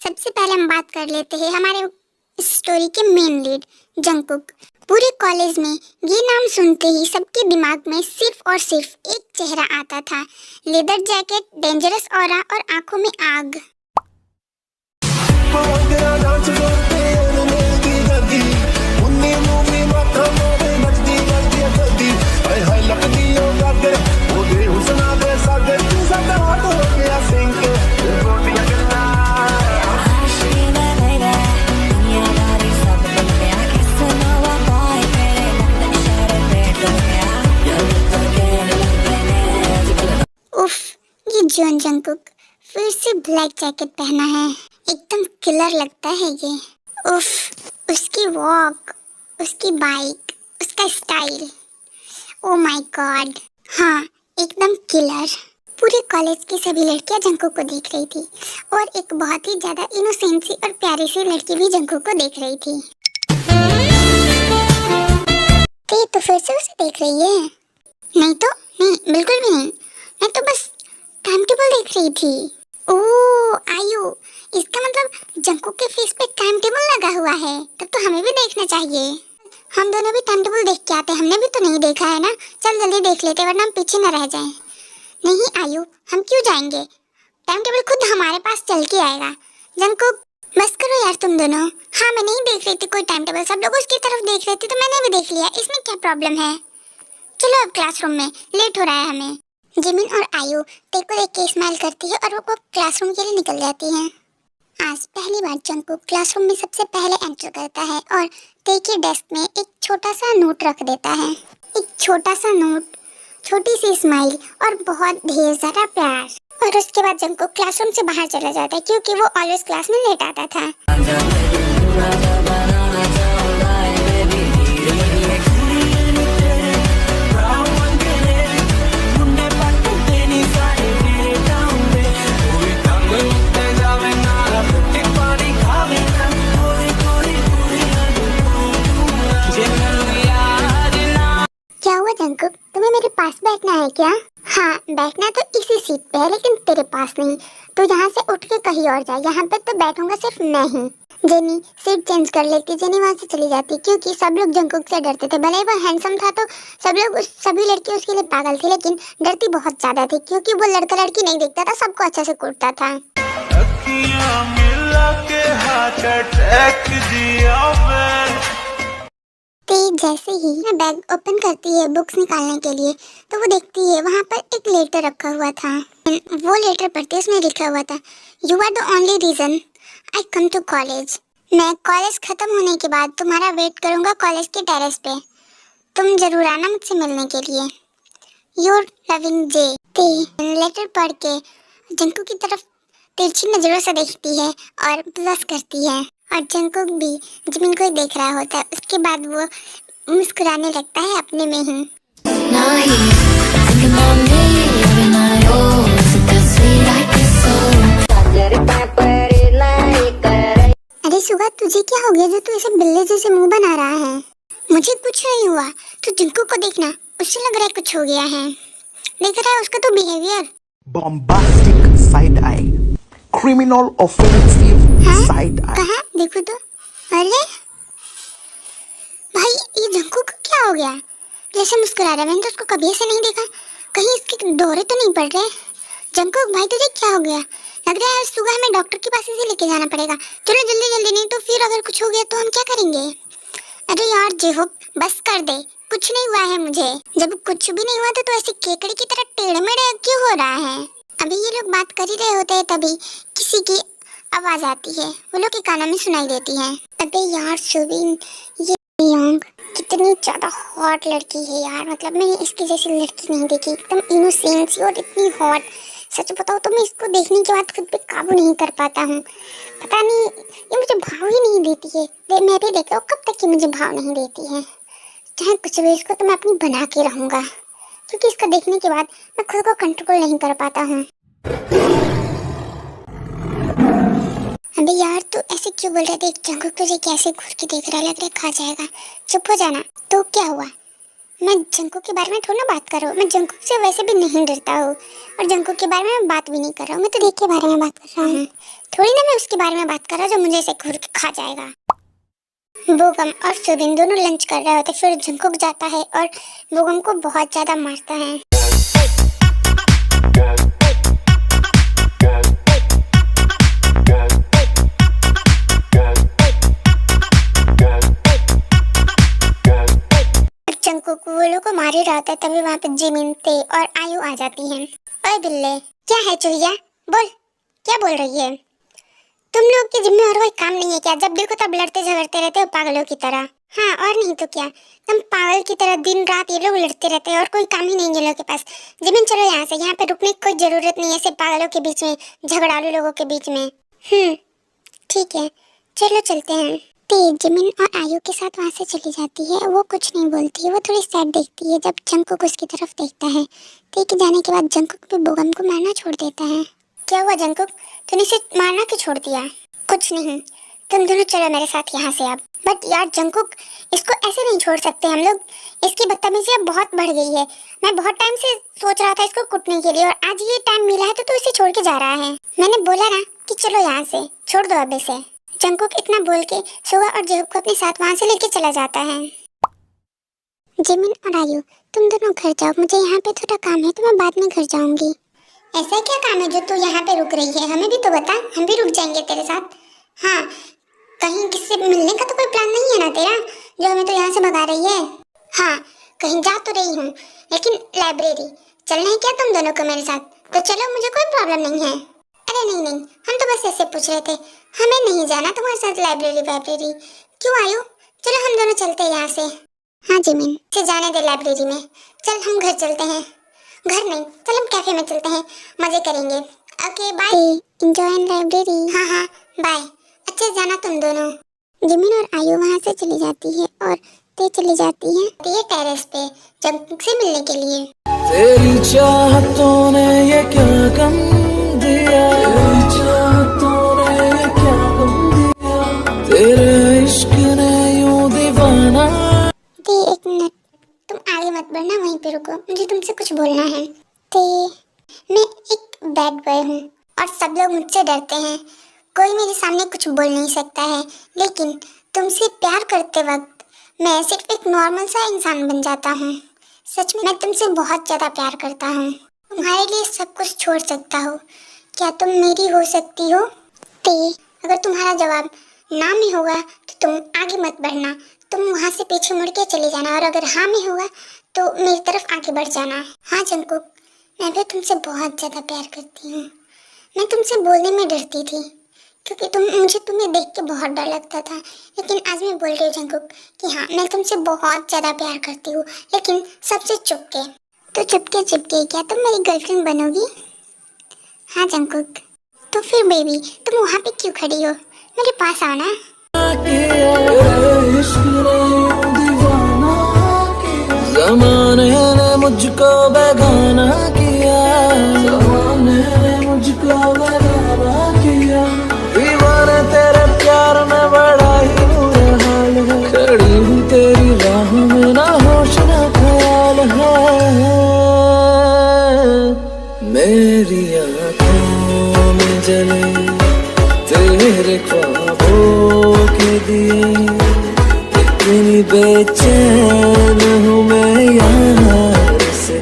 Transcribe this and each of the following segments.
सबसे पहले हम बात कर लेते हैं हमारे स्टोरी के मेन लीड जंगकुक। पूरे कॉलेज में ये नाम सुनते ही सबके दिमाग में सिर्फ और सिर्फ एक चेहरा आता था, लेदर जैकेट, डेंजरस ऑरा और आंखों में आग। उफ, ये जॉन जंगकुक फिर से ब्लैक जैकेट पहना है, एकदम किलर लगता है ये। उफ, उसकी वॉक, उसकी बाइक, उसका स्टाइल, ओ माय गॉड, हाँ एकदम किलर। पूरे कॉलेज की सभी लड़कियां जंगकुक को देख रही थी और एक बहुत ही ज्यादा इनोसेंट सी और प्यारी सी लड़की भी जंगकुक को देख रही थी। तो फिर से उसे देख रही है? नहीं तो नहीं, बिल्कुल भी नहीं, मैं तो बस टाइम टेबल देख रही थी। ओह आयु, इसका मतलब जंगकुक के फेस पे टाइम टेबल लगा हुआ है, तब तो हमें भी देखना चाहिए। हम दोनों भी टाइम टेबल देख के आते, हमने भी तो नहीं देखा है ना। चल जल्दी देख लेते वरना हम पीछे न रह जाएं। नहीं आयु, हम क्यों जाएंगे, टाइम टेबल खुद हमारे पास चल के आएगा। जंगकुक बस करो यार तुम दोनों। हाँ मैं नहीं देख रही थी कोई टाइम टेबल, सब लोग उसकी तरफ देख रहे थे तो मैंने भी देख लिया, इसमें क्या प्रॉब्लम है। चलो अब क्लासरूम में, लेट हो रहा है हमें। जिमिन और आयु तेरे को देख के स्माइल करती है और वो क्लासरूम के लिए निकल जाती हैं। आज पहली बार जंगकुक क्लासरूम में सबसे पहले एंटर करता है और ते के डेस्क में एक छोटा सा नोट रख देता है। एक छोटा सा नोट, छोटी सी स्माइल और बहुत ढेर सारा प्यार। और उसके बाद जंगकुक क्लासरूम से बाहर चला जाता है क्योंकि वो ऑलवेज क्लास में लेट आता था। क्या हुआ जंगकुक, तुम्हें मेरे पास बैठना है क्या? हाँ बैठना तो इसी सीट पे है लेकिन तेरे पास नहीं। तो यहाँ से उठ के कहीं और जा, यहाँ पे तो बैठूंगा सिर्फ मैं ही। जेनी सीट चेंज कर लेती, जेनी वहाँ से चली जाती क्योंकि सब लोग जंगकुक से डरते थे। भले ही वो हैंडसम था तो सभी लड़की उसके लिए पागल थी, लेकिन डरती बहुत ज्यादा थी क्योंकि वो लड़का लड़की नहीं देखता था, सबको अच्छे से कूटता था। जैसे ही बैग ओपन करती है बुक्स निकालने के लिए तो वो देखती है वहाँ पर एक लेटर रखा हुआ था। वो लेटर पढ़ते उसमें लिखा हुआ था, you are the only reason I come to college. मैं कॉलेज खत्म होने के बाद तुम्हारा वेट करूँगा कॉलेज के टेरेस पे, तुम जरूर आना मुझसे मिलने के लिए। Your loving J. लेटर पढ़ के जंगकुक की तरफ तिरछी नजरों से देखती है और ब्लश करती है और जंगकुक भी जिमिन को ही देख रहा होता है। उसके बाद वो मुस्कुराने लगता है अपने में ही। अरे सुगा, तुझे क्या हो गया जो तू ऐसे बिल्ली जैसे मुंह बना रहा है? मुझे कुछ नहीं हुआ, तू जंगकुक को देखना, उससे लग रहा है कुछ हो गया है। देख रहा है उसका तो behaviour. Bombastic side I, criminal offensive side I. कहाँ देखो तो। अरे भाई ये जंगकुक को क्या हो गया, जैसे मुस्कुरा रहा है, मैंने तो उसको कभी ऐसे नहीं देखा। कहीं इसके दौरे तो नहीं पड़ रहे? जंगकुक भाई तुझे क्या हो गया? लग रहा है सुबह हमें डॉक्टर के पास इसे लेके जाना पड़ेगा। चलो जल्दी जल्दी, नहीं तो फिर अगर कुछ हो गया तो हम क्या करेंगे? अरे यार जेहोप बस कर दे, कुछ नहीं हुआ है मुझे। जब कुछ भी नहीं हुआ तो ऐसे केकड़ी की तरह टेढ़े मेढ़े क्यों हो रहा है? अभी ये लोग बात कर ही रहे होते हैं तभी किसी की आवाज आती है, वो लोग के कानों में सुनाई देती है। अबे यार सुबिन, ये यंग कितनी ज्यादा हॉट लड़की है यार, मतलब मैंने इसकी जैसी लड़की नहीं देखी, एकदम इनोसेंट सी और इतनी हॉट। सच बताओ तो मैं इसको देखने के बाद खुद पे काबू नहीं कर पाता हूँ। पता नहीं ये मुझे भाव ही नहीं देती है। मैं भी देखा कब तक ये मुझे भाव नहीं देती है। चाहे कुछ भी, इसको तो मैं अपनी बना के रहूँगा क्योंकि इसको देखने के बाद मैं खुद को कंट्रोल नहीं कर पाता हूँ। अबे यार तू ऐसे क्यों बोल रहा है? देख जंगकुक तुझे कैसे घूर के देख रहा है, लग रहा है खा जाएगा। चुप हो जाना। तो क्या हुआ? मैं जंगकुक के बारे में थोड़ा ना बात कर रहा हूँ, मैं जंगकुक से वैसे भी नहीं डरता हूँ और जंगकुक के बारे में बात भी नहीं कर रहा हूँ, मैं तो देख के बारे में बात कर रहा हूँ। थोड़ी ना मैं उसके बारे में बात कर रहा जो मुझे ऐसे घूर के खा जाएगा। बोगम और सुबिन दोनों लंच कर रहे होते, फिर जंकुक जाता है और बोगम को बहुत ज्यादा मारता है। जंकुक वो लोग को मार ही रहा था, तभी वहाँ पे जिमिन ते और आयु आ जाती हैं। ओए बिल्ले, क्या है चुहिया, बोल, क्या बोल रही है? तुम लोग की जिम्मे और कोई काम नहीं है क्या? जब देखो तब लड़ते झगड़ते रहते हो पागलों की तरह। हाँ और नहीं तो क्या, तुम पागल की तरह दिन रात ये लोग लड़ते रहते हैं और कोई काम ही नहीं है ये लोग के पास। जिमिन चलो यहाँ से, यहाँ पे रुकने की कोई जरूरत नहीं है ऐसे पागलों के बीच में, झगड़ालू लोगों के बीच में। ठीक है, चलो चलते हैं। ते जिमिन और आयु के साथ वहाँ से चली जाती है। वो कुछ नहीं बोलती है, वो थोड़ी सैड देखती है जब जंकुक उसकी तरफ देखता है। ते के जाने के बाद जंकुक भी बोगम को मारना छोड़ देता है। क्या हुआ जंकुक, तूने इसे मारना क्यों छोड़ दिया? कुछ नहीं, तुम दोनों चलो मेरे साथ यहाँ से अब। बट यार जंकुक, इसको ऐसे नहीं छोड़ सकते हम लोग, इसकी बदतमीजी अब बहुत बढ़ गई है। मैं बहुत टाइम से सोच रहा था इसको कुटने के लिए और आज ये टाइम मिला है तो इसे छोड़ के जा रहा है। मैंने बोला ना कि चलो यहाँ से, छोड़ दो अब इसे। जंकुक इतना बोल के सुगा और जेहूब को अपने साथ वहाँ से लेके चला जाता है। जिमिन और आयु, तुम दोनों घर जाओ, मुझे यहाँ पे थोड़ा काम है तो मैं बाद में घर जाऊंगी। ऐसा क्या काम है जो तू यहाँ पे रुक रही है? हमें भी तो बता, हम भी रुक जाएंगे तेरे साथ। हाँ, कहीं किससे मिलने का तो कोई प्लान नहीं है ना तेरा, जो हमें तो यहाँ से भगा रही है? हाँ, कहीं जा तो रही हूँ, लेकिन लाइब्रेरी चलना है क्या तुम दोनों को मेरे साथ? तो चलो, मुझे कोई प्रॉब्लम नहीं है। अरे नहीं नहीं, हम तो बस ऐसे पूछ रहे थे, हमें नहीं जाना तुम्हारे साथ लाइब्रेरी। क्यों आयु, चलो हम दोनों चलते हैं यहाँ से। हाँ जिमिन, से जाने दे लाइब्रेरी में, चल हम घर चलते हैं। घर नहीं, चल हम कैफे में चलते हैं, मजे करेंगे। Okay bye, enjoy in library. हाँ बाय, अच्छे से जाना तुम दोनों। जिमिन और आयु वहाँ से चली जाती है और ते चली जाती है टेरेस पे जंकुक से मिलने के लिए। तेरी चाहतों ने ये क्या गम दिया, तेरी चाहतों ने ये क्या गम दिया, तेरे इश्क ने यूं दीवाना। ते एक मिनट, तुम आगे मत बढ़ना, वहीं पे रुको, मुझे तुमसे कुछ बोलना है। ते मैं एक बैड बॉय हूँ और सब लोग मुझसे डरते हैं, कोई मेरे सामने कुछ बोल नहीं सकता है, लेकिन तुमसे प्यार करते वक्त मैं सिर्फ एक नॉर्मल सा इंसान बन जाता हूँ। सच में मैं तुमसे बहुत ज़्यादा प्यार करता हूँ, तुम्हारे लिए सब कुछ छोड़ सकता हूँ, क्या तुम मेरी हो सकती हो? ते अगर तुम्हारा जवाब ना में होगा तो तुम आगे मत बढ़ना, तुम वहाँ से पीछे मुड़ के चले जाना, और अगर हाँ में होगा तो मेरी तरफ आगे बढ़ जाना। हाँ जंकुक, मैं भी तुमसे बहुत ज़्यादा प्यार करती हूँ। मैं तुमसे बोलने में डरती थी क्योंकि मुझे तुम्हें देख के बहुत डर लगता था, लेकिन आज मैं बोल रही हूँ जंकुक कि हाँ, मैं तुमसे बहुत ज़्यादा प्यार करती हूँ, लेकिन सबसे चुपके। तो चुपके क्या तुम मेरी गर्लफ्रेंड बनोगी? हाँ जंकुक। तो फिर बेबी, तुम वहाँ पे क्यों खड़ी हो, मेरे पास आओ ना। ज़माने ने मुझको बेगाना किया, ज़माने ने मुझको बेगाना किया, दीवाने तेरे प्यार में बड़ा ही बुरा हाल है, खड़ी हूँ तेरी राह में ना होश ना ख्याल है, मेरी आँखों में जले तेरे ख्वाबों के दिए, इतनी बेचैन हूँ मैं यार से।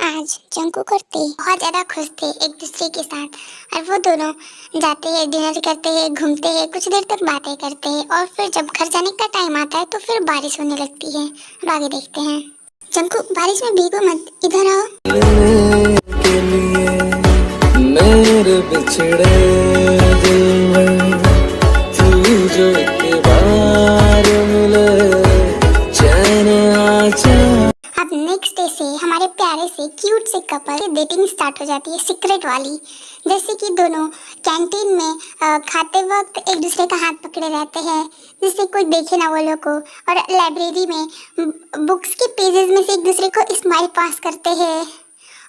आज जंकुक और ते बहुत ज़्यादा खुश थे एक दूसरे के साथ, और वो दोनों जाते हैं, डिनर करते हैं, घूमते हैं, कुछ देर तक बातें करते हैं, और फिर जब घर जाने का टाइम आता है तो फिर बारिश होने लगती है। अब आगे देखते हैं। जंकुक, बारिश में भीगो मत, इधर आओ। के लिए मेरे बिछड़े दिल में तू जो एक बार मिले चैन आ जा। अब नेक्स्ट डे से हमारे प्यारे से क्यूट से कपल की डेटिंग स्टार्ट हो जाती है, सीक्रेट वाली। जैसे कि दोनों कैंटीन में खाते वक्त एक दूसरे का हाथ पकड़े रहते हैं, जिससे कोई देखे ना वो लोग को, और लाइब्रेरी में बुक्स के पेजेस में से एक दूसरे को स्माइल पास करते हैं,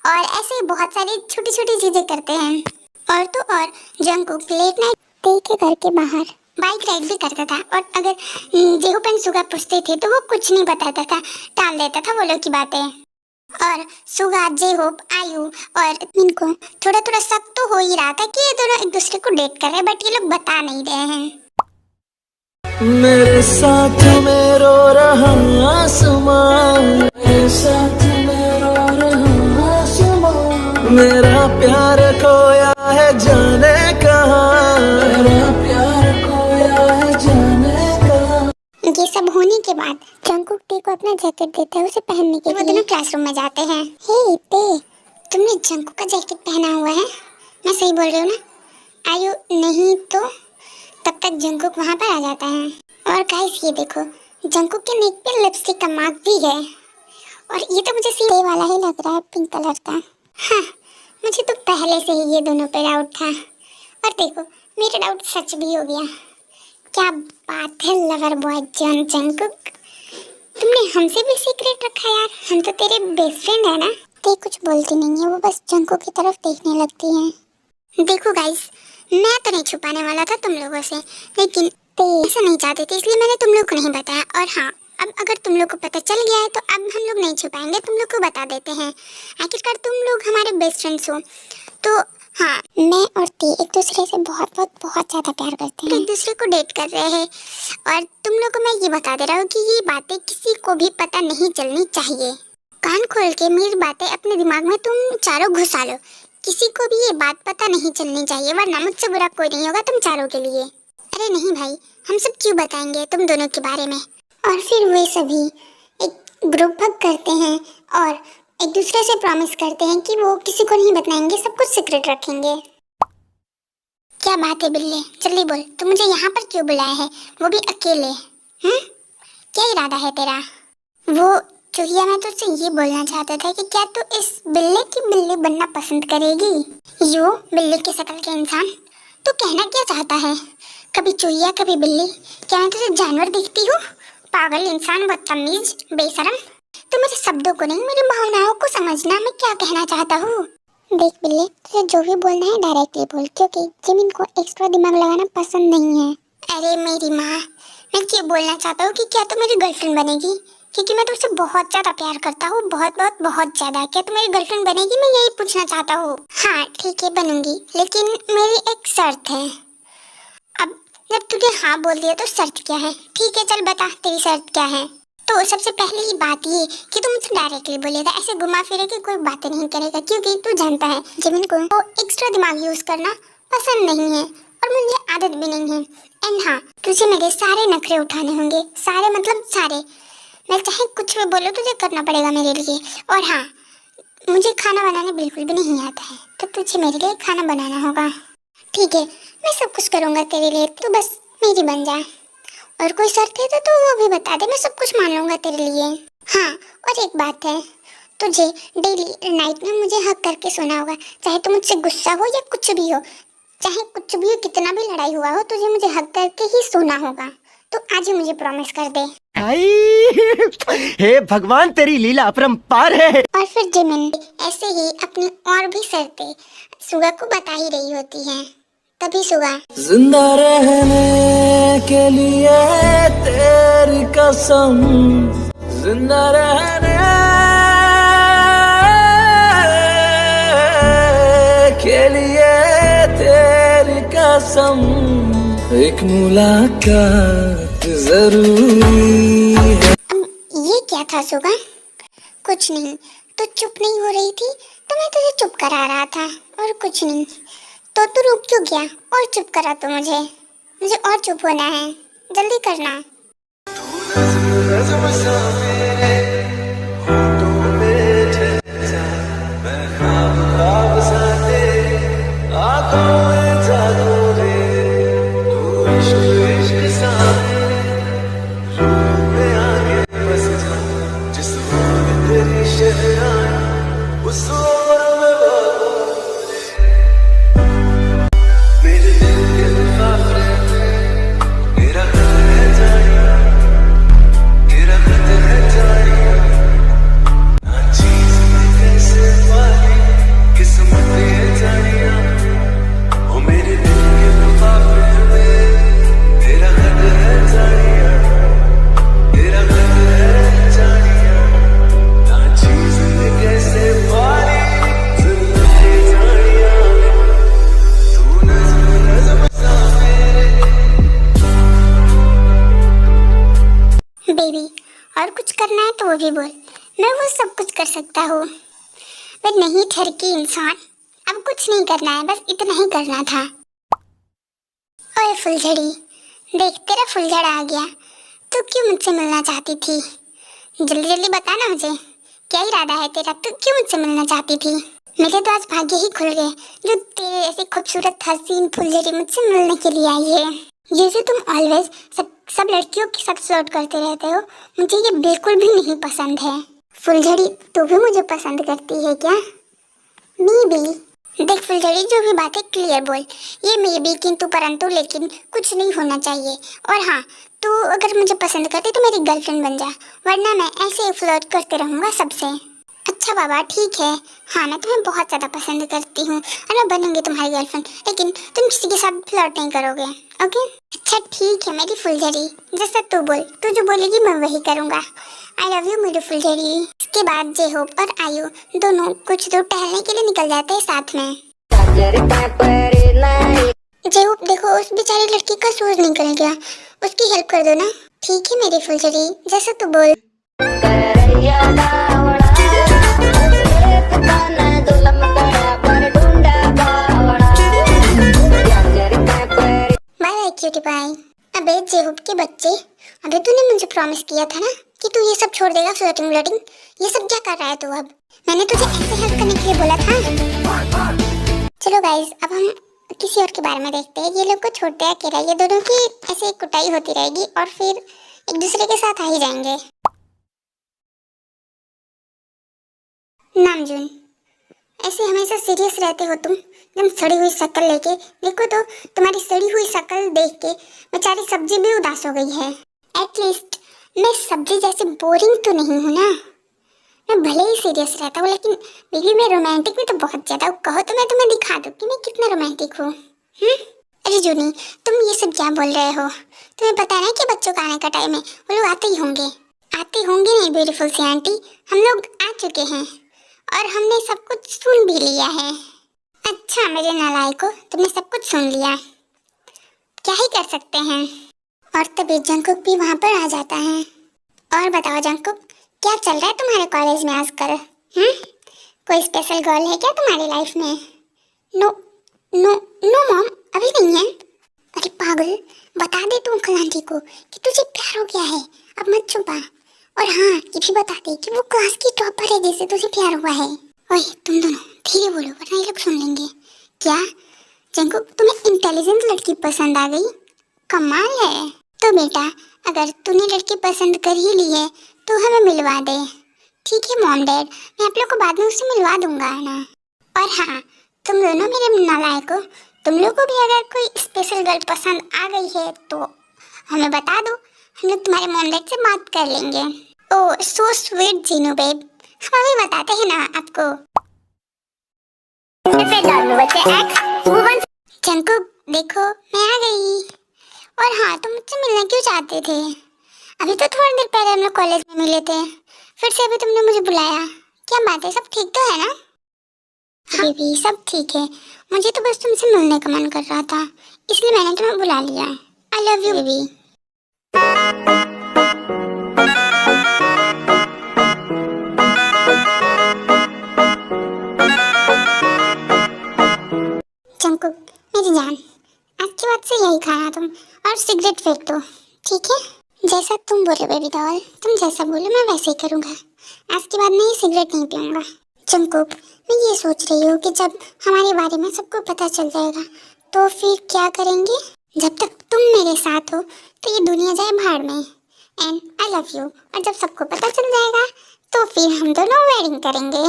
और ऐसे बहुत सारी छोटी छोटी चीज़ें करते हैं। और तो और जंकुक लेट नाइट ते के घर के बाहर बाइक राइड भी करता था, और अगर जेहू पेन सुगा पूछते थे तो वो कुछ नहीं बताता था, टाल देता था वो लोग की बातें। और सुगा, जे होप, आयु और इनको थोड़ा थोड़ा शक तो हो ही रहा था कि ये दोनों एक दूसरे को डेट कर रहे हैं, बट ये लोग बता नहीं रहे हैं। मेरे साथ में रो रहा आसमां, मेरे साथ में रो रहा आसमां, मेरा प्यार खोया है जाने कहाँ, मेरा प्यार खोया है जाने कहाँ। ये सब होने के बाद जंगकुक टे को अपना जैकेट देता है उसे पहनने के लिए। वो दोनों क्लासरूम में जाते हैं। हे टे, तुमने जंगकुक का जैकेट पहना हुआ है, मैं सही बोल रही हूँ ना? आयु नहीं तो तब तक जंगकुक वहाँ पर आ जाता है। और गाइस ये देखो, जंगकुक के नेक पे लिपस्टिक का मार्क भी है, और ये तो मुझे सीधे वाला ही लग रहा है, पिंक कलर का। हाँ, मुझे तो पहले से ही ये दोनों पे डाउट था, और देखो मेरा डाउट सच भी हो गया। क्या बात है लवर बॉय जॉन जंगकुक, तुमने हमसे भी सीक्रेट रखा यार, हम तो तेरे बेस्ट फ्रेंड है ना। ते कुछ बोलती नहीं है, वो बस जंगकुक की तरफ देखने लगती है। देखो गाइस, मैं तो नहीं छुपाने वाला था तुम लोगों से, लेकिन ऐसा नहीं चाहते थे, इसलिए मैंने तुम लोग को नहीं बताया। और हाँ, अब अगर तुम लोग को पता चल गया है तो अब हम लोग नहीं छुपाएंगे, तुम लोग को बता देते हैं। आखिरकार तुम लोग हमारे बेस्ट फ्रेंड्स हो। तो हाँ, मैं और ती एक दूसरे से बहुत ज़्यादा प्यार करते हैं, एक दूसरे को डेट कर रहे हैं, और तुम लोग को मैं ये बता दे रहा हूँ कि ये बातें किसी को भी पता नहीं चलनी चाहिए। कान खोल के मेरी बातें अपने दिमाग में तुम चारों घुसा लो, किसी को भी ये बात पता नहीं चलनी चाहिए, वरना मुझसे बुरा कोई नहीं होगा तुम चारों के लिए। अरे नहीं भाई, हम सब क्यों बताएंगे तुम दोनों के बारे में। और फिर वे सभी एक ग्रुप हग करते हैं और एक दूसरे से प्रॉमिस करते हैं कि वो किसी को नहीं बताएंगे, सब कुछ सीक्रेट रखेंगे। क्या बात है बिल्ले, जल्दी बोल, तू मुझे यहाँ पर क्यों बुलाया है, वो भी अकेले? क्या इरादा है तेरा? वो चूहिया, मैं तुझसे ये बोलना चाहता था कि क्या तू इस बिल्ले की बिल्ली बनना पसंद करेगी? यो बिल्ली की शक्ल के इंसान, तू कहना क्या चाहता है? कभी चूहिया कभी बिल्ली, क्या मैं तुझे जानवर दिखती हूँ? पागल इंसान, बदतमीज, बेशरम। तो मेरे शब्दों को नहीं, मेरी भावनाओं को समझना, मैं क्या कहना चाहता हूँ। देख बिल्ले, तुझे जो भी बोलना है डायरेक्टली बोल, क्योंकि जिमिन को एक्स्ट्रा दिमाग लगाना पसंद नहीं है। अरे मेरी माँ, मैं ये बोलना चाहता हूँ कि क्या तू मेरी गर्लफ्रेंड बनेगी? क्योंकि मैं तुझसे बहुत ज़्यादा प्यार करता हूँ, बहुत ज़्यादा। क्या तू मेरी गर्लफ्रेंड बनेगी? मैं यही पूछना चाहता हूँ। हाँ ठीक है, बनूंगी, लेकिन मेरी एक शर्त है। अब जब तूने हाँ बोल दिया तो शर्त क्या है? ठीक है चल बता, तेरी शर्त क्या है? तो सबसे पहले ही बात ये कि तू मुझसे डायरेक्टली बोलेगा, ऐसे घुमा फिरे के कोई बातें नहीं करेगा, क्योंकि तू जानता है जिमिन को वो एक्स्ट्रा दिमाग यूज करना पसंद नहीं है, और मुझे आदत भी नहीं है। एंड हाँ, तुझे मेरे सारे नखरे उठाने होंगे, सारे मतलब सारे। मैं चाहे कुछ भी बोलो, तुझे करना पड़ेगा मेरे लिए। और हाँ, मुझे खाना बनाने बिल्कुल भी नहीं आता है, तो तुझे मेरे लिए खाना बनाना होगा। ठीक है, मैं सब कुछ करूँगा तेरे लिए, तू बस मेरी बन जा। और कोई शर्त है तो तू वो भी बता दे, मैं सब कुछ मान लूँगा तेरे लिए। हाँ, और एक बात है, तुझे डेली नाइट में मुझे हक करके सोना होगा, चाहे तू मुझसे गुस्सा हो या कुछ भी हो, चाहे कुछ भी हो, कितना भी लड़ाई हुआ हो, तुझे मुझे हक करके ही सोना होगा। तो आज ही मुझे प्रॉमिस कर दे। हे भगवान, तेरी लीला अपरंपार है। और फिर जिमिन ऐसे ही अपनी और भी शर्तें सुगा को बता ही रही होती हैं। तभी सुगा, जिंदा रहने के लिए तेरी कसम, जिंदा रहने के लिए तेरी कसम, एक मुलाकात जरूरी है। अब ये क्या था सुगा? कुछ नहीं, तो चुप नहीं हो रही थी तो मैं तुझे चुप करा रहा था, और कुछ नहीं। तो तू रुक क्यों गया और चुप करा? तो मुझे और चुप होना है, जल्दी करना। और कुछ करना है तो वो भी बोल, मैं वो सब कुछ कर सकता हूँ। वे नहीं ठरकी इंसान, अब कुछ नहीं करना है, बस इतना ही करना था। ओए फुलझड़ी, देख तेरा फुलझड़ा आ गया। तू क्यों मुझसे मिलना चाहती थी? जल्दी जल्दी बता ना मुझे, क्या इरादा है तेरा? तू क्यों मुझसे मिलना चाहती थी? मेरे तो आज भाग्य ही खुल गए जो तेरे ऐसी खूबसूरत हसीन फुलझड़ी मुझसे मिलने के लिए आई है। जैसे तुम ऑलवेज सब लड़कियों के साथ फ्लर्ट करते रहते हो, मुझे ये बिल्कुल भी नहीं पसंद है। फुलझड़ी, तू भी मुझे पसंद करती है क्या? मी भी। देख फुलझड़ी, जो भी बात है क्लियर बोल। ये मे बी, किंतु परंतु लेकिन कुछ नहीं होना चाहिए। और हाँ, तू अगर मुझे पसंद करती तो मेरी गर्लफ्रेंड बन जा, वरना मैं ऐसे ही फ्लर्ट करते रहूंगा सबसे। अच्छा बाबा ठीक है, हाँ मैं तुम्हें बहुत ज़्यादा पसंद करती हूँ और मैं बनूंगी तुम्हारी गर्लफ्रेंड, लेकिन तुम किसी के साथ फ्लर्ट नहीं करोगे, ओके? अच्छा ठीक है मेरी फुलझड़ी, जैसा तू बोल, तू जो बोलेगी मैं वही करूँगा। आई लव यू मेरी फुलझड़ी। इसके बाद जे होप और आयु दोनों कुछ दूर टहलने के लिए निकल जाते हैं साथ में। जे होप देखो, उस बेचारी लड़की का शूज निकल गया, उसकी हेल्प कर दो ना। ठीक है मेरी फुलझड़ी, जैसा तू बोल। Cutie pie. अबे जेहूब के बच्चे, अबे तूने मुझे प्रॉमिस किया था ना कि तू ये सब छोड़ देगा, फ्लर्टिंग व्लर्टिंग, ये सब क्या कर रहा है तू? अब मैंने तुझे ऐसे हेल्प करने के लिए बोला था। चलो गाइस, अब हम किसी और के बारे में देखते हैं। ये लोग को छोड़ते हैं अकेला, ये दोनों की ऐसे कुटाई होती रहेगी और फिर एक दूसरे के साथ आ ही जाएंगे। नामजून, ऐसे हमेशा सीरियस रहते हो तुम, एकदम सड़ी हुई शक्ल लेके। देखो तो तुम्हारी सड़ी हुई शक्ल देख के बेचारी सब्जी भी उदास हो गई है। एटलीस्ट मैं सब्जी जैसे बोरिंग तो नहीं हूँ ना। मैं भले ही सीरियस रहता हूँ, लेकिन बेबी मैं रोमांटिक भी तो बहुत ज्यादा हूँ। कहो तो मैं तुम्हें दिखा दूँ कि मैं कितना रोमांटिक हूँ। अरे जूनी, तुम ये सब क्या बोल रहे हो? तुम्हें पता है ना कि बच्चों का आने का टाइम है, वो लोग आते ही होंगे। आते होंगे नहीं ब्यूटीफुल सी आंटी, हम लोग आ चुके हैं और हमने सब कुछ सुन भी लिया है। अच्छा मेरे नालायकों, तुमने सब कुछ सुन लिया, क्या ही कर सकते हैं। और तभी जंकुक भी वहाँ पर आ जाता है। और बताओ जंकुक, क्या चल रहा है तुम्हारे कॉलेज में आजकल? कोई स्पेशल गर्ल है क्या तुम्हारी लाइफ में? नो नो नो मॉम, अभी नहीं है। अरे पागल, बता दे तू अंकल आंटी को कि तुझे प्यार हो गया है, अब मत छुपा। और हाँ, ये भी बता दे कि वो क्लास की टॉपर है जिससे तुझे प्यार हुआ है। ओए तुम दोनों धीरे बोलो वरना ये लोग सुन लेंगे। क्या जंकुक, तुम्हें इंटेलिजेंट लड़की पसंद आ गई? कमाल है। तो बेटा, अगर तूने लड़की पसंद कर ही ली है तो हमें मिलवा दे। ठीक है मॉम डैड, मैं आप लोग को बाद में उससे मिलवा दूंगा ना। और हाँ, तुम दोनों मेरे नालायकों, तुम लोग को भी अगर कोई स्पेशल गर्ल पसंद आ गई है तो हमें बता दो, हम लोग तुम्हारे मॉम डैड से बात कर लेंगे। ओह सो स्वीट जीनू बेब, हम अभी बताते हैं ना आपको। जंकुक देखो, मैं आ गई। और हाँ, तुम मुझसे मिलना क्यों चाहते थे? अभी तो थोड़ी देर पहले हम लोग कॉलेज में मिले थे, फिर से अभी तुमने मुझे बुलाया। क्या बात है, सब ठीक तो है ना? हाँ बेबी सब ठीक है, मुझे तो बस तुमसे मिलने का मन कर रहा था, इसलिए मैंने तुम्हें बुला लिया। I love you baby. Jungkook मेरी जान, आज के बाद से यही खाना तुम, और सिगरेट फेंक दो, ठीक है? जैसा तुम बोलो बेबी डॉल, तुम जैसा बोलो मैं वैसे ही करूँगा। आज के बाद मैं ये सिगरेट नहीं पीऊँगा। जंकुक, मैं ये सोच रही हूँ कि जब हमारे बारे में सबको पता चल जाएगा तो फिर क्या करेंगे? जब तक तुम मेरे साथ हो तो ये दुनिया जाए भाड़ में। And I love you. और जब सबको पता चल जाएगा तो फिर हम दोनों वेडिंग करेंगे।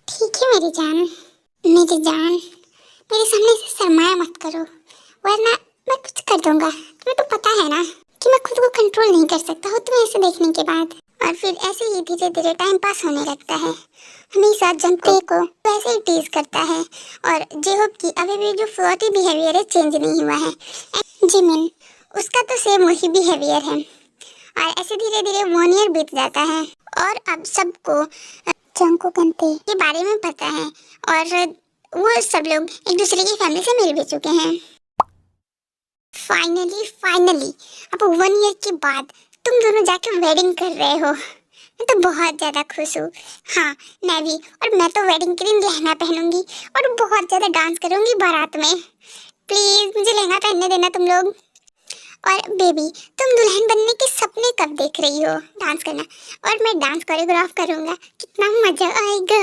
ठीक है मेरी जान, मेरी जान, मेरे सामने से शर्माया मत करो, वरना मैं कुछ कर दूंगा। तुम्हें तो पता है ना कि मैं खुद को कंट्रोल नहीं कर सकता हूँ तुम्हें ऐसे देखने के बाद। और फिर ऐसे ही धीरे धीरे टाइम पास होने लगता है। हमेशा जंकुक को वैसे ही टीज करता है और जेहोप की अभी भी जो फ्लर्टी बिहेवियर है चेंज नहीं हुआ है। जिमिन, उसका तो सेम वही बिहेवियर है। और ऐसे धीरे धीरे 1 ईयर बीत जाता है और अब सबको जंकुक के बारे में पता है और वो सब लोग एक दूसरे की फैमिली से मिल भी चुके हैं। फाइनली अब 1 ईयर के बाद तुम दोनों जाके वेडिंग कर रहे हो। मैं तो बहुत ज़्यादा खुश हूँ। हाँ, मैं भी। और मैं तो वेडिंग के दिन लहंगा पहनूंगी और बहुत ज़्यादा डांस करूंगी बारात में। प्लीज़ मुझे लहंगा पहनने देना तुम लोग। और बेबी, तुम दुल्हन बनने के सपने कब देख रही हो? डांस करना, और मैं डांस कोरियोग्राफ करूंगा, कितना मजा आएगा।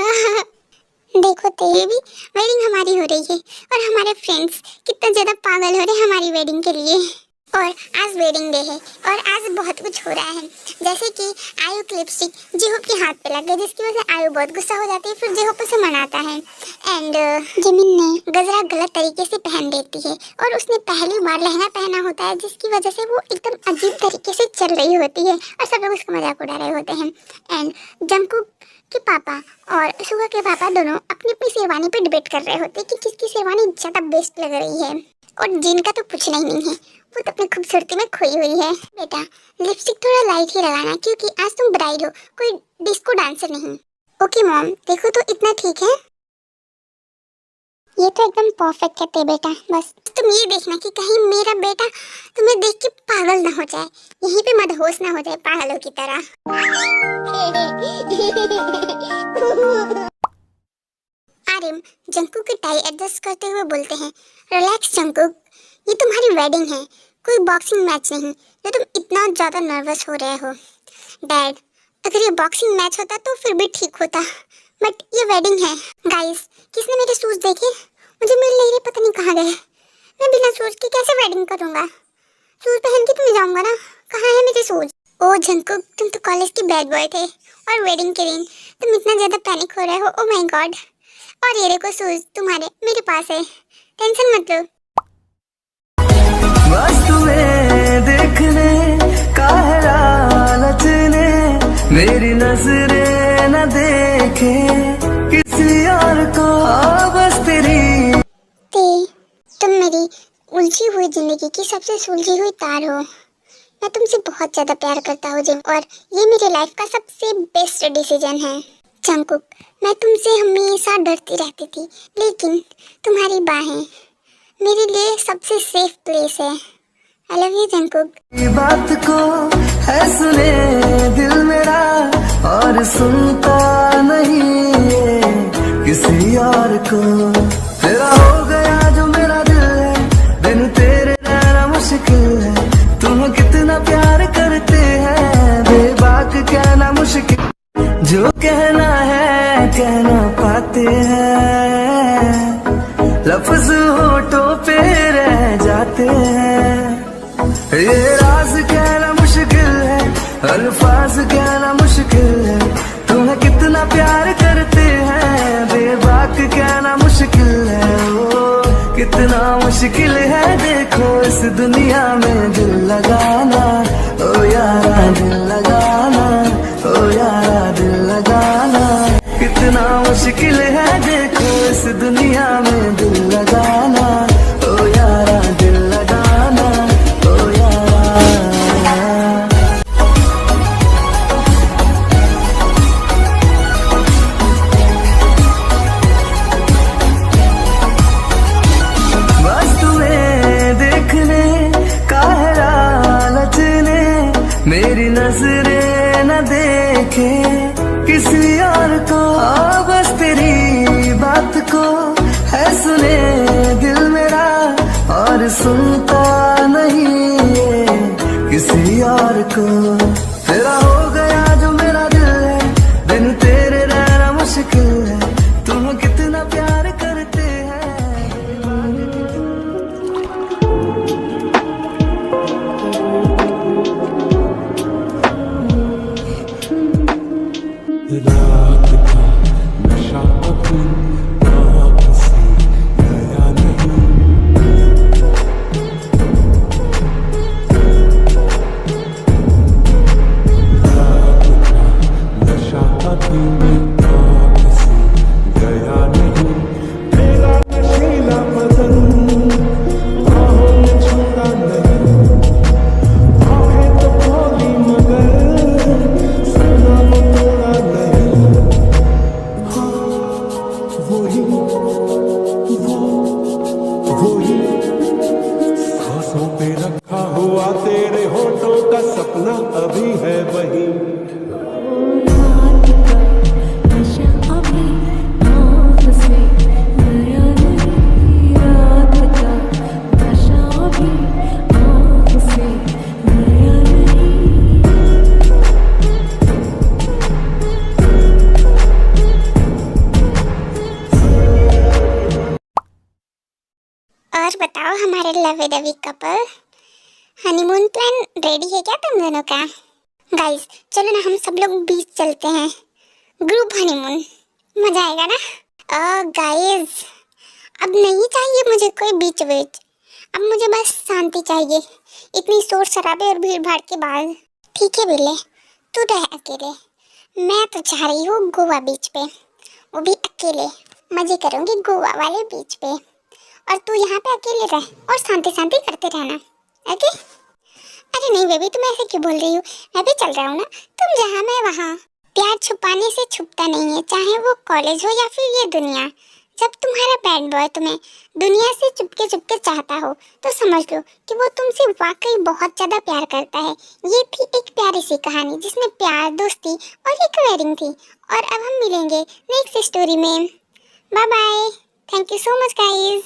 देखो तो बेबी, वेडिंग हमारी हो रही है और हमारे फ्रेंड्स कितना ज़्यादा पागल हो रहे हैं हमारी वेडिंग के लिए। और आज वेडिंग डे है और आज बहुत कुछ हो रहा है, जैसे कि आयु की लिपस्टिक जीहोप के हाथ पे लग गई, जिसकी वजह से आयु बहुत गुस्सा हो जाती है, फिर जीहोप उसे मनाता है। एंड जिमिन ने गजरा गलत तरीके से पहन देती है और उसने पहली बार लहंगा पहना होता है, जिसकी वजह से वो एकदम अजीब तरीके से चल रही होती है और सब लोग उसका मजाक उड़ा रहे होते हैं। एंड जंगकुक के पापा और सुगा के पापा दोनों अपनी अपनी शेरवानी पे डिबेट कर रहे होते हैं कि किसकी शेरवानी ज़्यादा बेस्ट लग रही है। और जिन का तो पूछना ही नहीं है, वो तो अपनी खूबसूरती में खोई हुई है। बेटा, लिपस्टिक थोड़ा लाइट ही लगाना, क्योंकि आज तुम ब्राइड हो, कोई डिस्को डांसर नहीं। ओके मॉम, देखो तो इतना ठीक है। ये तो एकदम परफेक्ट है बेटा। बस तुम ये देखना कि कहीं मेरा बेटा तुम्हें देख के पागल ना हो जाए, यहीं पे मदहोश ना हो जाए पागलों की तरह। आर्यन जंकुक की टाई एडजस्ट करते हुए बोलते हैं, रिलैक्स जंकुक, ये तुम्हारी वेडिंग है, कोई बॉक्सिंग मैच नहीं जो तुम इतना ज़्यादा नर्वस हो रहे हो। डैड, अगर ये बॉक्सिंग मैच होता तो फिर भी ठीक होता, बट ये वेडिंग है। गाइस, किसने मेरे शूज देखे? मुझे मिल नहीं रहे, पता नहीं कहाँ गए। मैं बिना शूज के कैसे वेडिंग करूँगा? शूज पहन के तो जाऊँगा ना, कहाँ है मेरे शूज? ओ जंकुक, तुम तो कॉलेज के बैड बॉय थे और वेडिंग के दिन तुम इतना ज़्यादा पैनिक हो रहे हो। Oh my God. और ये देखो शूज तुम्हारे मेरे पास है, टेंशन मत लो। बस तुम्हें देखने का है लालच ने, मेरी नजरें न देखे किसी और को, बस तेरी। तुम मेरी उलझी हुई जिंदगी की सबसे सुलझी हुई तार हो। मैं तुमसे बहुत ज़्यादा प्यार करता हूँ जिम, और ये मेरी लाइफ का सबसे बेस्ट डिसीजन है। जंकुक, मैं तुमसे हमेशा डरती रहती थी, लेकिन तुम्हारी बाहें मेरे लिए सबसे सेफ प्लेस है। I love you Jungkook. ये बात को है सुने दिल मेरा, और सुनता नहीं है किसी और को। तेरा हो गया जो मेरा दिल है, बिन तेरे रहना मुश्किल है। तुम कितना प्यार करते हैं, बेबाक कहना मुश्किल, जो कहना है कहना पाते हैं, लफ्ज होठों पे रह जाते हैं। ये राज कहना मुश्किल है, अल्फाज कहना मुश्किल है। तुम्हें कितना प्यार करते हैं, बेबाक कहना मुश्किल है। ओ कितना मुश्किल है देखो इस दुनिया में दिल लगाना। ओ यारा दिल लगाना, ओ यारा दिल लगाना। कितना मुश्किल है देखो इस दुनिया में दिल लगाना। ओ यारा दिल लगाना, ओ यारा। बस तुम्हें देखने का है लालच ने, मेरी नजरें न देखे किसी और को, बस तेरी बात को है सुने दिल मेरा, और सुनता नहीं है किसी और को। तेरा हो गया जो मेरा दिल है, बिन तेरे रहना मुश्किल है। तुम कितना प्यार करते हैं। रात का नशा अभी वापसी गया नहीं। रात का नशा अभी वापसी गया नहीं। मेरा नशीला बदन बाहों में छूटा नहीं। आंखें तो खोली मगर सपना वो तोड़ा नहीं। वही सांसों पे रखा हुआ तेरे होठों का सपना। सपना अभी है वही। रात का नशा अभी आँख से गया नहीं, रात का नशा अभी आँख से गया नहीं। और बताओ हमारे lovey dovey couple, honeymoon plan ready है क्या तुम दोनों का? गाइस चलो ना हम सब लोग बीच चलते हैं, ग्रुप हनीमून, मजा आएगा ना। गाइस अब नहीं चाहिए मुझे कोई बीच बीच, अब मुझे बस शांति चाहिए, इतनी शोर शराबे और भीड़ भाड़ के बाद। ठीक है बिल्ले, तू रह अकेले, मैं तो चाह रही हूँ गोवा बीच पे, वो भी अकेले मजे करूँगी गोवा वाले बीच पे, और तू यहाँ पे अकेले रह और शांति शांति करते रहना, ओके? अरे नहीं बेबी तुम ऐसे क्यों बोल रही हो, मैं भी चल रहा हूँ ना, तुम जहाँ मैं वहाँ। प्यार छुपाने से छुपता नहीं है, चाहे वो कॉलेज हो या फिर ये दुनिया। जब तुम्हारा बैड बॉय तुम्हें दुनिया से चुपके चाहता हो तो समझ लो कि वो तुमसे वाकई बहुत ज़्यादा प्यार करता है। ये थी एक प्यारी सी कहानी जिसमें प्यार, दोस्ती और एक वेयरिंग थी। और अब हम मिलेंगे नेक्स्ट स्टोरी में। Bye bye, thank you so much guys.